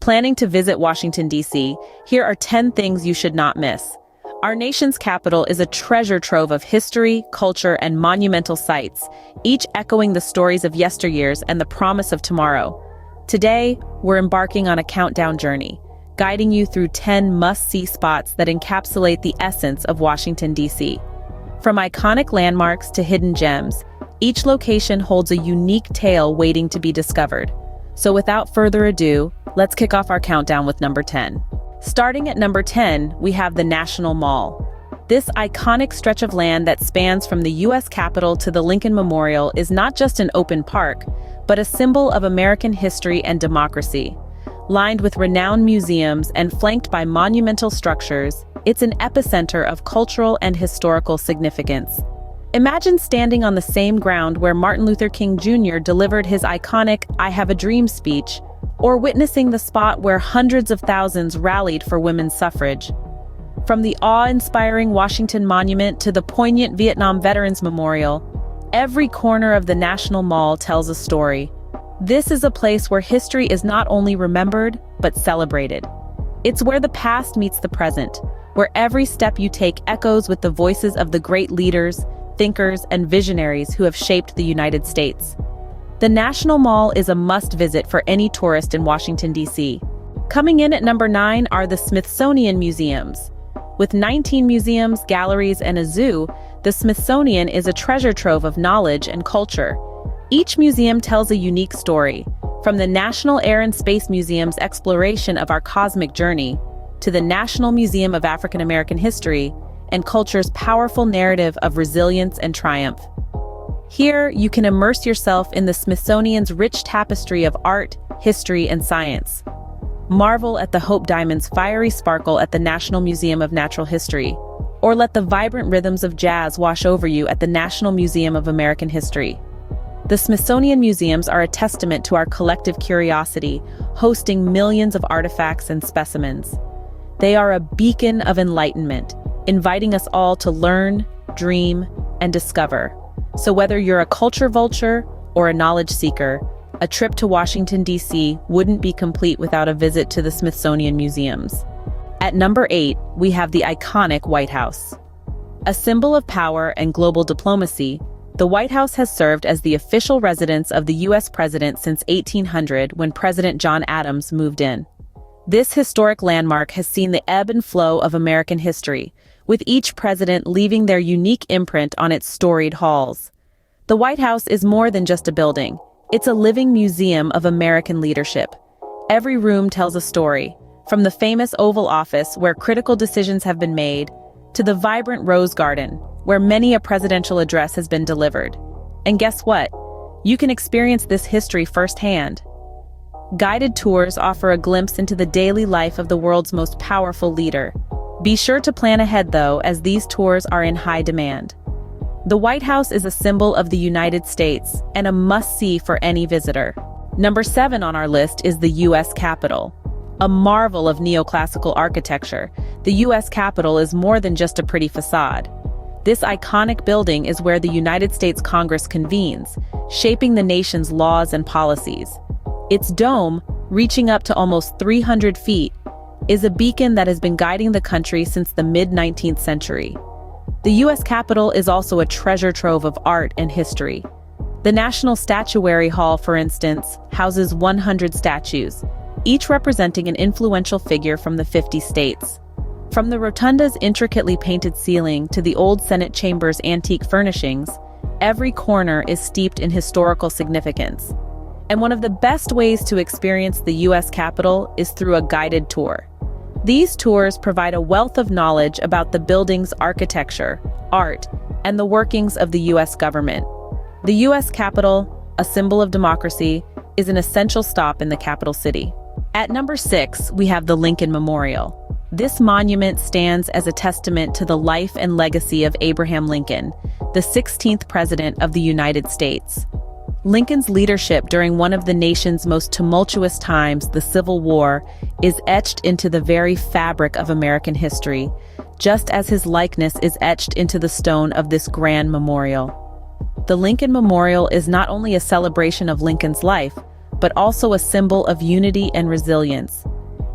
Planning to visit Washington, D.C., here are 10 things you should not miss. Our nation's capital is a treasure trove of history, culture, and monumental sites, each echoing the stories of yesteryears and the promise of tomorrow. Today, we're embarking on a countdown journey, guiding you through 10 must-see spots that encapsulate the essence of Washington, D.C. From iconic landmarks to hidden gems, each location holds a unique tale waiting to be discovered. So without further ado, let's kick off our countdown with number 10. Starting at number 10, we have the National Mall. This iconic stretch of land that spans from the U.S. Capitol to the Lincoln Memorial is not just an open park, but a symbol of American history and democracy. Lined with renowned museums and flanked by monumental structures, it's an epicenter of cultural and historical significance. Imagine standing on the same ground where Martin Luther King Jr. delivered his iconic "I Have a Dream" speech, or witnessing the spot where hundreds of thousands rallied for women's suffrage. From the awe-inspiring Washington Monument to the poignant Vietnam Veterans Memorial, every corner of the National Mall tells a story. This is a place where history is not only remembered, but celebrated. It's where the past meets the present, where every step you take echoes with the voices of the great leaders, thinkers, and visionaries who have shaped the United States. The National Mall is a must-visit for any tourist in Washington, D.C. Coming in at number 9 are the Smithsonian Museums. With 19 museums, galleries, and a zoo, the Smithsonian is a treasure trove of knowledge and culture. Each museum tells a unique story, from the National Air and Space Museum's exploration of our cosmic journey, to the National Museum of African American History and Culture's powerful narrative of resilience and triumph. Here, you can immerse yourself in the Smithsonian's rich tapestry of art, history, and science. Marvel at the Hope Diamond's fiery sparkle at the National Museum of Natural History, or let the vibrant rhythms of jazz wash over you at the National Museum of American History. The Smithsonian Museums are a testament to our collective curiosity, hosting millions of artifacts and specimens. They are a beacon of enlightenment, inviting us all to learn, dream, and discover. So whether you're a culture vulture or a knowledge seeker, a trip to Washington, D.C. wouldn't be complete without a visit to the Smithsonian Museums. At number 8, we have the iconic White House. A symbol of power and global diplomacy, the White House has served as the official residence of the U.S. president since 1800, when President John Adams moved in. This historic landmark has seen the ebb and flow of American history, with each president leaving their unique imprint on its storied halls. The White House is more than just a building. It's a living museum of American leadership. Every room tells a story, from the famous Oval Office, where critical decisions have been made, to the vibrant Rose Garden, where many a presidential address has been delivered. And guess what? You can experience this history firsthand. Guided tours offer a glimpse into the daily life of the world's most powerful leader. Be sure to plan ahead, though, as these tours are in high demand. The White House is a symbol of the United States and a must-see for any visitor. Number 7 on our list is the U.S. Capitol. A marvel of neoclassical architecture, the U.S. Capitol is more than just a pretty facade. This iconic building is where the United States Congress convenes, shaping the nation's laws and policies. Its dome, reaching up to almost 300 feet, is a beacon that has been guiding the country since the mid-19th century. The U.S. Capitol is also a treasure trove of art and history. The National Statuary Hall, for instance, houses 100 statues, each representing an influential figure from the 50 states. From the rotunda's intricately painted ceiling to the old Senate chamber's antique furnishings, every corner is steeped in historical significance. And one of the best ways to experience the U.S. Capitol is through a guided tour. These tours provide a wealth of knowledge about the building's architecture, art, and the workings of the U.S. government. The U.S. Capitol, a symbol of democracy, is an essential stop in the capital city. At number 6, we have the Lincoln Memorial. This monument stands as a testament to the life and legacy of Abraham Lincoln, the 16th President of the United States. Lincoln's leadership during one of the nation's most tumultuous times, the Civil War, is etched into the very fabric of American history, just as his likeness is etched into the stone of this grand memorial. The Lincoln Memorial is not only a celebration of Lincoln's life, but also a symbol of unity and resilience,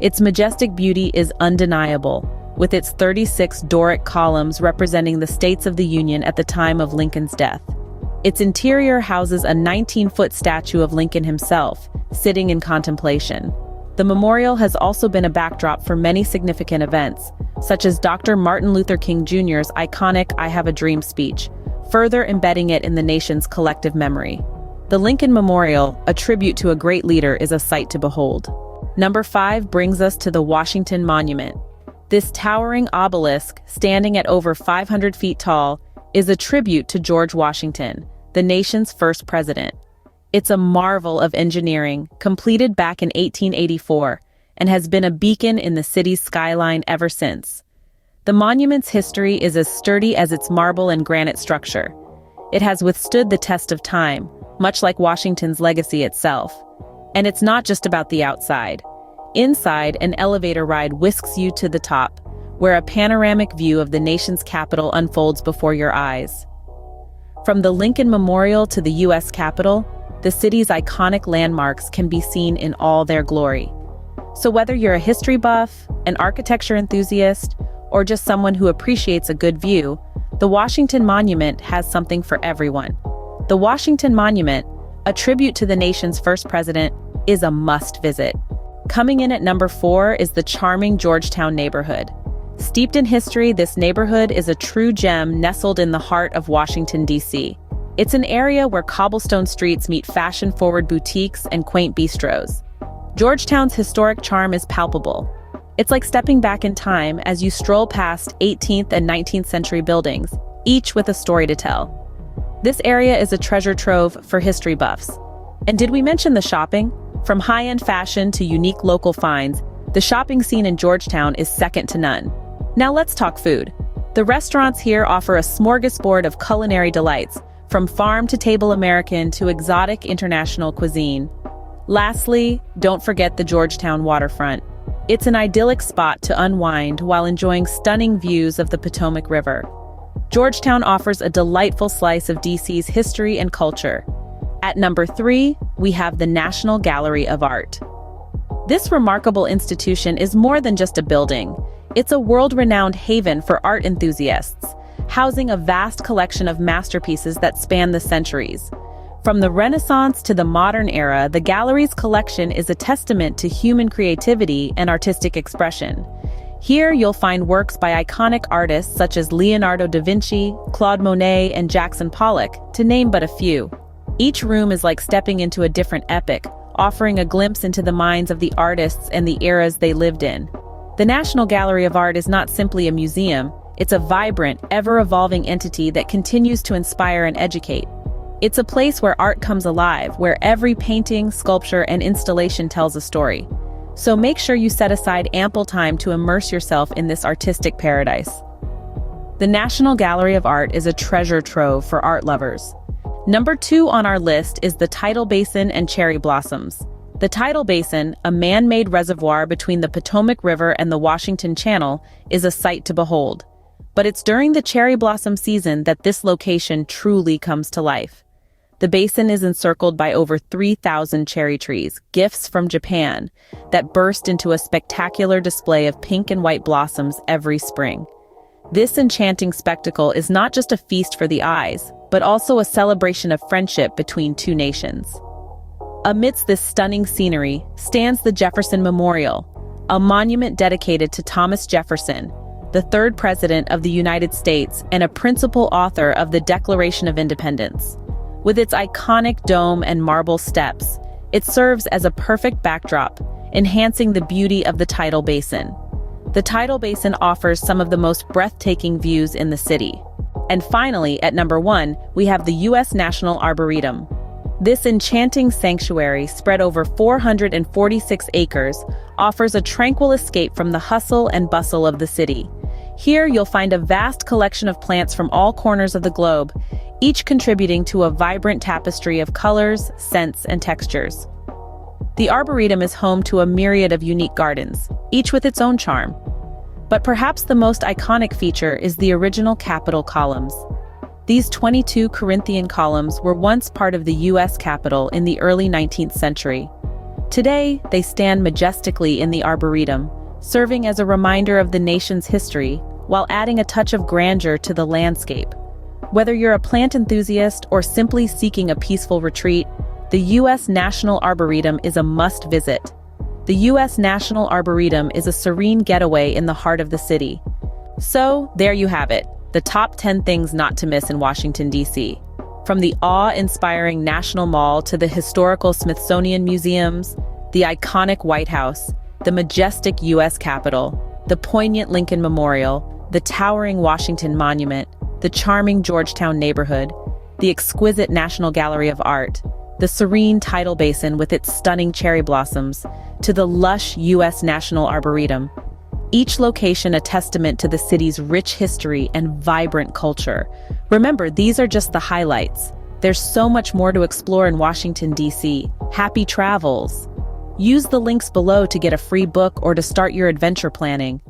Its majestic beauty is undeniable, with its 36 Doric columns representing the states of the Union at the time of Lincoln's death. Its interior houses a 19-foot statue of Lincoln himself, sitting in contemplation. The memorial has also been a backdrop for many significant events, such as Dr. Martin Luther King Jr.'s iconic "I Have a Dream" speech, further embedding it in the nation's collective memory. The Lincoln Memorial, a tribute to a great leader, is a sight to behold. Number 5 brings us to the Washington Monument. This towering obelisk, standing at over 500 feet tall, is a tribute to George Washington, the nation's first president. It's a marvel of engineering, completed back in 1884, and has been a beacon in the city's skyline ever since. The monument's history is as sturdy as its marble and granite structure. It has withstood the test of time, much like Washington's legacy itself. And it's not just about the outside. Inside, an elevator ride whisks you to the top, where a panoramic view of the nation's capital unfolds before your eyes. From the Lincoln Memorial to the U.S. Capitol, the city's iconic landmarks can be seen in all their glory. So whether you're a history buff, an architecture enthusiast, or just someone who appreciates a good view, the Washington Monument has something for everyone. The Washington Monument, a tribute to the nation's first president, is a must-visit. Coming in at number 4 is the charming Georgetown neighborhood. Steeped in history, this neighborhood is a true gem nestled in the heart of Washington, D.C. It's an area where cobblestone streets meet fashion-forward boutiques and quaint bistros. Georgetown's historic charm is palpable. It's like stepping back in time as you stroll past 18th and 19th century buildings, each with a story to tell. This area is a treasure trove for history buffs. And did we mention the shopping? From high-end fashion to unique local finds, the shopping scene in Georgetown is second to none. Now let's talk food. The restaurants here offer a smorgasbord of culinary delights, from farm-to-table American to exotic international cuisine. Lastly, don't forget the Georgetown waterfront. It's an idyllic spot to unwind while enjoying stunning views of the Potomac River. Georgetown offers a delightful slice of DC's history and culture. At number 3, we have the National Gallery of Art. This remarkable institution is more than just a building. It's a world-renowned haven for art enthusiasts, housing a vast collection of masterpieces that span the centuries. From the Renaissance to the modern era, the gallery's collection is a testament to human creativity and artistic expression. Here you'll find works by iconic artists such as Leonardo da Vinci, Claude Monet, and Jackson Pollock, to name but a few. Each room is like stepping into a different epoch, offering a glimpse into the minds of the artists and the eras they lived in. The National Gallery of Art is not simply a museum, it's a vibrant, ever-evolving entity that continues to inspire and educate. It's a place where art comes alive, where every painting, sculpture, and installation tells a story. So make sure you set aside ample time to immerse yourself in this artistic paradise. The National Gallery of Art is a treasure trove for art lovers. Number 2 on our list is the Tidal Basin and cherry blossoms. The Tidal Basin, a man-made reservoir between the Potomac River and the Washington Channel, is a sight to behold. But it's during the cherry blossom season that this location truly comes to life. The basin is encircled by over 3,000 cherry trees, gifts from Japan, that burst into a spectacular display of pink and white blossoms every spring. This enchanting spectacle is not just a feast for the eyes, but also a celebration of friendship between two nations. Amidst this stunning scenery stands the Jefferson Memorial, a monument dedicated to Thomas Jefferson, the third president of the United States and a principal author of the Declaration of Independence. With its iconic dome and marble steps, it serves as a perfect backdrop, enhancing the beauty of the Tidal Basin. The Tidal Basin offers some of the most breathtaking views in the city. And finally, at number 1, we have the U.S. National Arboretum. This enchanting sanctuary, spread over 446 acres, offers a tranquil escape from the hustle and bustle of the city. Here you'll find a vast collection of plants from all corners of the globe, each contributing to a vibrant tapestry of colors, scents, and textures. The Arboretum is home to a myriad of unique gardens, each with its own charm. But perhaps the most iconic feature is the original Capitol columns. These 22 Corinthian columns were once part of the U.S. Capitol in the early 19th century. Today, they stand majestically in the Arboretum, serving as a reminder of the nation's history, while adding a touch of grandeur to the landscape. Whether you're a plant enthusiast or simply seeking a peaceful retreat, the U.S. National Arboretum is a must-visit. The U.S. National Arboretum is a serene getaway in the heart of the city. So, there you have it, the top 10 things not to miss in Washington, D.C. From the awe-inspiring National Mall to the historical Smithsonian Museums, the iconic White House, the majestic U.S. Capitol, the poignant Lincoln Memorial, the towering Washington Monument, the charming Georgetown neighborhood, the exquisite National Gallery of Art, the serene Tidal Basin with its stunning cherry blossoms, to the lush U.S. National Arboretum. Each location a testament to the city's rich history and vibrant culture. Remember, these are just the highlights. There's so much more to explore in Washington, D.C. Happy travels! Use the links below to get a free book or to start your adventure planning.